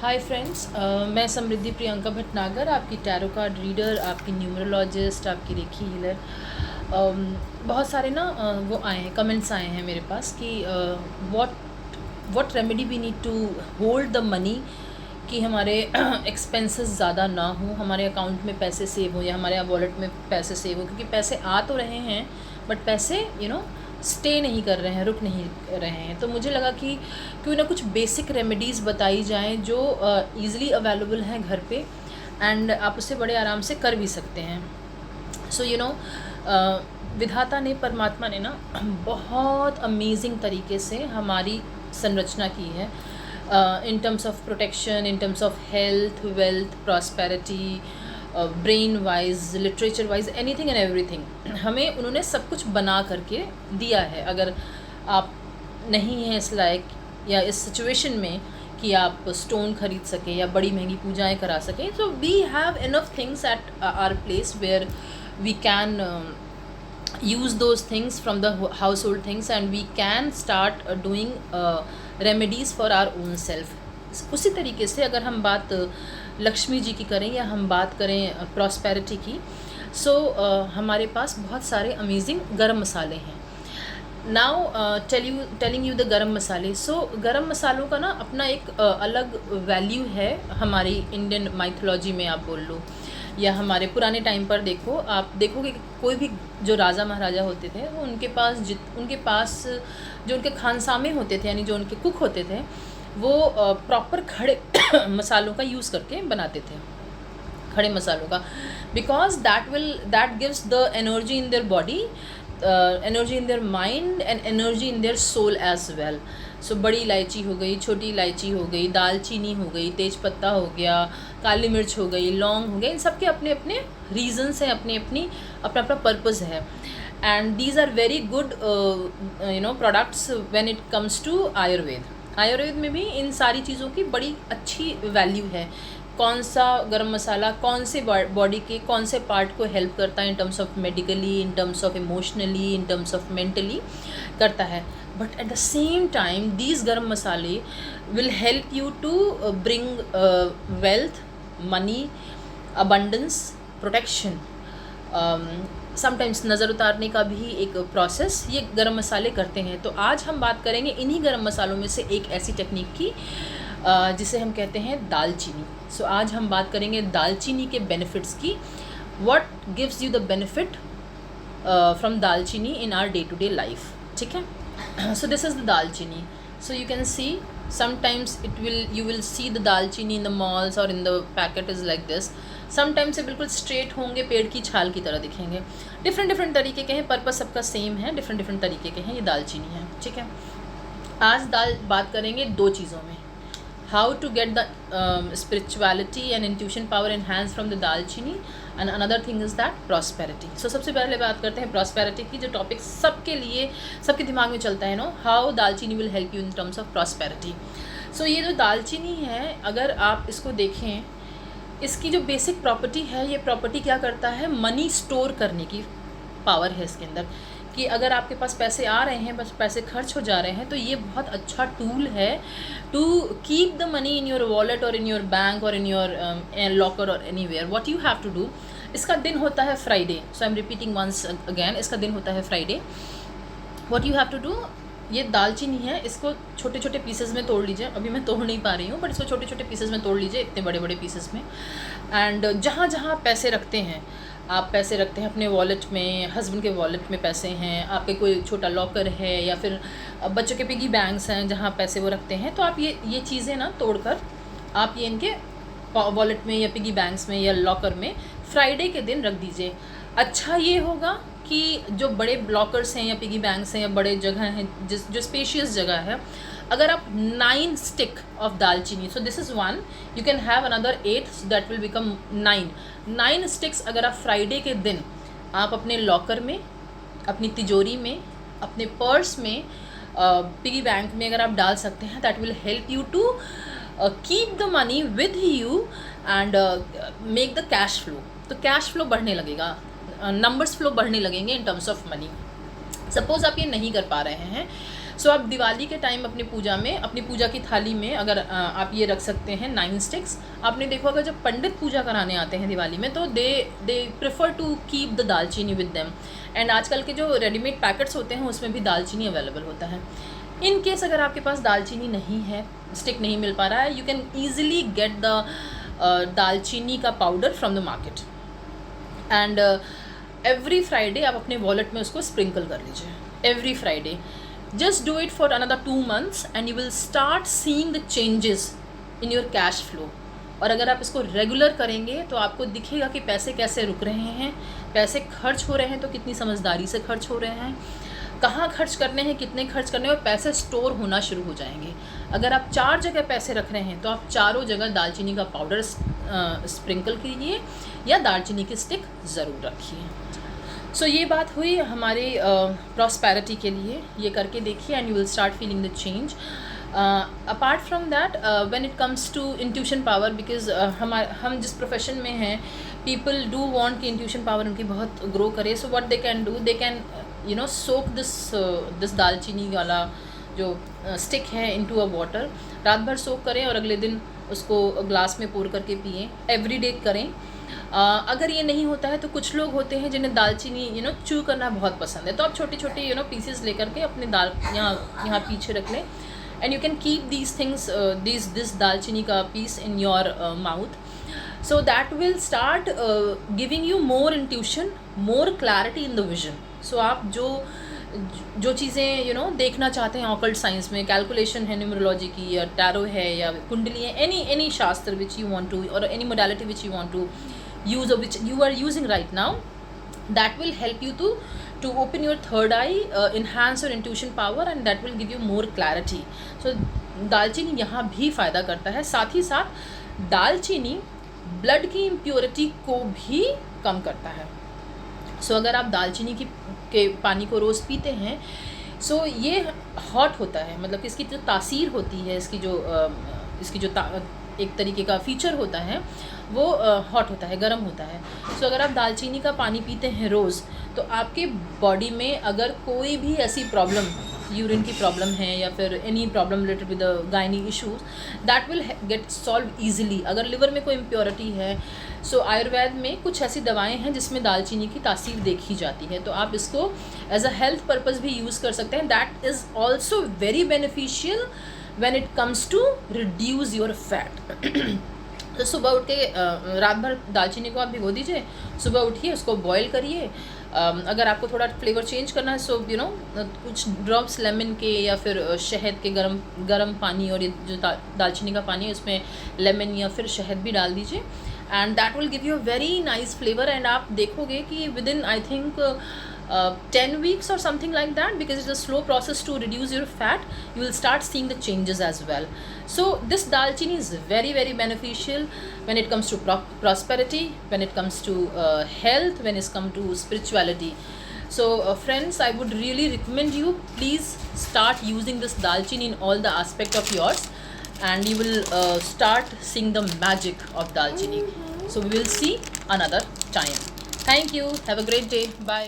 Hi friends, मैं समृद्धि प्रियंका भटनागर, आपकी tarot card reader, आपकी न्यूमरोलॉजिस्ट, आपकी रेखी हीलर। बहुत सारे ना वो आए हैं, कमेंट्स आए हैं मेरे पास कि what what remedy we need to hold the money, कि हमारे एक्सपेंसेस ज़्यादा ना हो, हमारे अकाउंट में पैसे सेव हो या हमारे वॉलेट में पैसे सेव हो, क्योंकि पैसे आ तो रहे हैं बट पैसे स्टे नहीं कर रहे हैं, रुक नहीं रहे हैं। तो मुझे लगा कि क्यों ना कुछ बेसिक रेमेडीज़ बताई जाएं जो ईज़िली अवेलेबल हैं घर पे, एंड आप उसे बड़े आराम से कर भी सकते हैं। सो विधाता ने, परमात्मा ने ना बहुत अमेजिंग तरीके से हमारी संरचना की है, in terms of protection, in terms of health, wealth, prosperity, brain wise, literature wise, anything and everything हमें उन्होंने सब कुछ बना करके दिया है। अगर आप नहीं हैं इस लायक या इस सिचुएशन में कि आप स्टोन खरीद सकें या बड़ी महंगी पूजाएं करा सकें, तो we have enough things at our place where we can use those things from the household things, and we can start doing remedies for our own self. उसी तरीके से अगर हम बात लक्ष्मी जी की करें या हम बात करें प्रॉस्पेरिटी की, हमारे पास बहुत सारे अमेजिंग गरम मसाले हैं। नाउ टेलिंग यू द गरम मसाले। गरम मसालों का ना अपना एक अलग वैल्यू है हमारी इंडियन माइथोलॉजी में, आप बोल लो, या हमारे पुराने टाइम पर देखो, आप देखोगे कि कोई भी जो राजा महाराजा होते थे वो उनके पास जो उनके खानसामे होते थे, यानी जो उनके कुक होते थे, वो प्रॉपर खड़े मसालों का यूज़ करके बनाते थे, खड़े मसालों का, because that gives the energy in their body, energy in their mind and energy in their soul as well. So बड़ी इलायची हो गई, छोटी इलायची हो गई, दालचीनी हो गई, तेज पत्ता हो गया, काली मिर्च हो गई, लौंग हो गए, इन सब के अपने अपने रीजन्स हैं, अपना अपना पर्पज़ है। And these are very good products when it comes to Ayurveda में भी इन सारी चीज़ों की बड़ी अच्छी वैल्यू है। कौन सा गरम मसाला कौन से बॉडी के कौन से पार्ट को हेल्प करता है, in terms of medically, in terms of emotionally, in terms of mentally करता है। But at the same time these गरम मसाले will help you to bring wealth, money, abundance, protection, sometimes नज़र उतारने का भी एक प्रोसेस ये गरम मसाले करते हैं। तो आज हम बात करेंगे इन्हीं गरम मसालों में से एक ऐसी टेक्निक की जिसे हम कहते हैं दालचीनी। आज हम बात करेंगे दालचीनी के बेनिफिट्स की, what gives you the benefit from dalchini in our day to day life, ठीक है। This is the dalchini. You can see sometimes you will see the दालचीनी in the malls or in the packet is like this. Sometimes से बिल्कुल straight होंगे, पेड़ की छाल की तरह दिखेंगे, डिफरेंट तरीके के हैं, पर्पस सबका सेम है, डिफरेंट तरीके के हैं, ये दालचीनी है, ठीक है। आज बात करेंगे दो चीज़ों में, how to get the spirituality and intuition power enhance from the dalchini, and another thing is that prosperity. सबसे पहले बात करते हैं प्रॉस्पेरिटी की, जो टॉपिक सबके दिमाग में चलता है, हाउ दालचीनी will help you in terms of prosperity. ये जो दालचीनी है, अगर आप इसको देखें, इसकी जो बेसिक प्रॉपर्टी है, ये प्रॉपर्टी क्या करता है, मनी स्टोर करने की पावर है इसके अंदर, कि अगर आपके पास पैसे आ रहे हैं बस पैसे खर्च हो जा रहे हैं, तो ये बहुत अच्छा टूल है to keep the money in your wallet और इन योर बैंक और इन योर लॉकर और anywhere. What you have to do, इसका दिन होता है Friday, I am repeating once again, इसका दिन होता है Friday. What you have to do, ये दालचीनी है, इसको छोटे छोटे पीसेस में तोड़ लीजिए, अभी मैं तोड़ नहीं पा रही हूँ, बट इसको छोटे छोटे पीसेस में तोड़ लीजिए, इतने बड़े बड़े पीसेस में। एंड जहाँ जहाँ पैसे रखते हैं, आप पैसे रखते हैं अपने वॉलेट में, हस्बैंड के वॉलेट में पैसे हैं, आपके कोई छोटा लॉकर है, या फिर बच्चों के पिगी बैंक्स हैं जहाँ पैसे वो रखते हैं, तो आप ये चीज़ें ना तोड़कर आप ये इनके वॉलेट में या पिगी बैंक्स में या लॉकर में फ्राइडे के दिन रख दीजिए। अच्छा ये होगा कि जो बड़े लॉकर्स हैं या पिगी बैंक्स हैं या बड़े जगह हैं, जो स्पेशियस जगह है, अगर आप 9 स्टिक ऑफ दालचीनी, this is 1, you can have another 8, that will become 9 sticks अगर आप फ्राइडे के दिन आप अपने लॉकर में, अपनी तिजोरी में, अपने पर्स में, पिगी बैंक में अगर आप डाल सकते हैं, that will help you to keep the money with you and make the cash flow. तो कैश फ्लो बढ़ने लगेगा, नंबर्स फ्लो बढ़ने लगेंगे in terms of money. Suppose आप ये नहीं कर पा रहे हैं, सो आप दिवाली के टाइम अपनी पूजा में, अपनी पूजा की थाली में अगर आप ये रख सकते हैं 9 स्टिक्स। आपने देखा होगा जब पंडित पूजा कराने आते हैं दिवाली में, तो they prefer to keep the dalchini with them. And आजकल के जो रेडीमेड पैकेट्स होते हैं उसमें भी दालचीनी अवेलेबल होता है। इन केस अगर आपके पास दालचीनी नहीं है, स्टिक नहीं मिल पा रहा है, you can easily get the दालचीनी का powder from the market. And every Friday आप अपने वॉलेट में उसको स्प्रिंकल कर लीजिए, every Friday. Just do it for another 2 months and you will start seeing the changes in your cash flow. और अगर आप इसको रेगुलर करेंगे तो आपको दिखेगा कि पैसे कैसे रुक रहे हैं, पैसे खर्च हो रहे हैं तो कितनी समझदारी से खर्च हो रहे हैं, कहाँ खर्च करने हैं, कितने खर्च करने हैं, और पैसे स्टोर होना शुरू हो जाएंगे। अगर आप 4 जगह पैसे रख रहे हैं तो आप चारों जगह दालचीनी का पाउडर स्प्रिंकल कीजिए या दालचीनी की स्टिक ज़रूर रखिए। सो ये बात हुई हमारे प्रॉस्पेरिटी के लिए। ये करके देखिए and you will start feeling the change. Apart from that, when it comes to intuition power, because हम जिस प्रोफेशन में हैं, पीपल डू वांट कि इंट्यूशन पावर उनकी बहुत ग्रो करे। So what they can do, they can soak this dalchini वाला जो स्टिक है इनटू अ वाटर, रात भर सोक करें और अगले दिन उसको ग्लास में पोर करके पिएं, एवरी डे करें। अगर ये नहीं होता है तो कुछ लोग होते हैं जिन्हें दालचीनी च्यू करना बहुत पसंद है, तो आप छोटे छोटे पीसेस लेकर के अपने यहाँ पीछे रख लें and you can keep these things, this dalchini का piece in your mouth. So that will start giving you more intuition, more clarity in the vision. So आप जो चीज़ें देखना चाहते हैं ऑकल्ट साइंस में, कैलकुलेशन है न्यूमरोलॉजी की, या टैरो है, या कुंडली है, any shastra which you want to, और any modality which you want to use or which you are using right now, that will help you to open your third eye, enhance your intuition power, and that will give you more clarity. So दालचीनी यहाँ भी फ़ायदा करता है। साथ ही साथ दालचीनी blood की इम्प्योरिटी को भी कम करता है। सो अगर आप दालचीनी के पानी को रोज़ पीते हैं, सो ये हॉट होता है, मतलब कि इसकी जो तासीर होती है, इसकी जो एक तरीके का फीचर होता है वो हॉट होता है, गर्म होता है। सो अगर आप दालचीनी का पानी पीते हैं रोज़, तो आपके बॉडी में अगर कोई भी ऐसी प्रॉब्लम, यूरिन की प्रॉब्लम है या फिर any problem related with gynae issues, that will get solve easily. अगर लिवर में कोई इम्प्योरिटी है, सो आयुर्वेद में कुछ ऐसी दवाएं हैं जिसमें दालचीनी की तासीर देखी जाती है, तो आप इसको एज अ हेल्थ पर्पज़ भी यूज़ कर सकते हैं। That is also very beneficial when it comes to reduce your fat। तो सुबह उठ के रात भर दालचीनी को आप भिगो दीजिए, सुबह उठिए उसको बॉईल करिए। अगर आपको थोड़ा फ्लेवर चेंज करना है, सो कुछ ड्रॉप्स लेमन के या फिर शहद के गरम पानी, और ये जो दालचीनी का पानी है उसमें लेमन या फिर शहद भी डाल दीजिए, and that will give you a very nice flavour. And आप देखोगे कि with in I think 10 weeks or something like that, because it's a slow process to reduce your fat, you will start seeing the changes as well. So this dalchini is very very beneficial when it comes to prosperity, when it comes to health, when it comes to spirituality. So friends, I would really recommend you, please start using this dalchini in all the aspect of yours, and you will start seeing the magic of dalchini. So we will see another time. Thank you. Have a great day. Bye.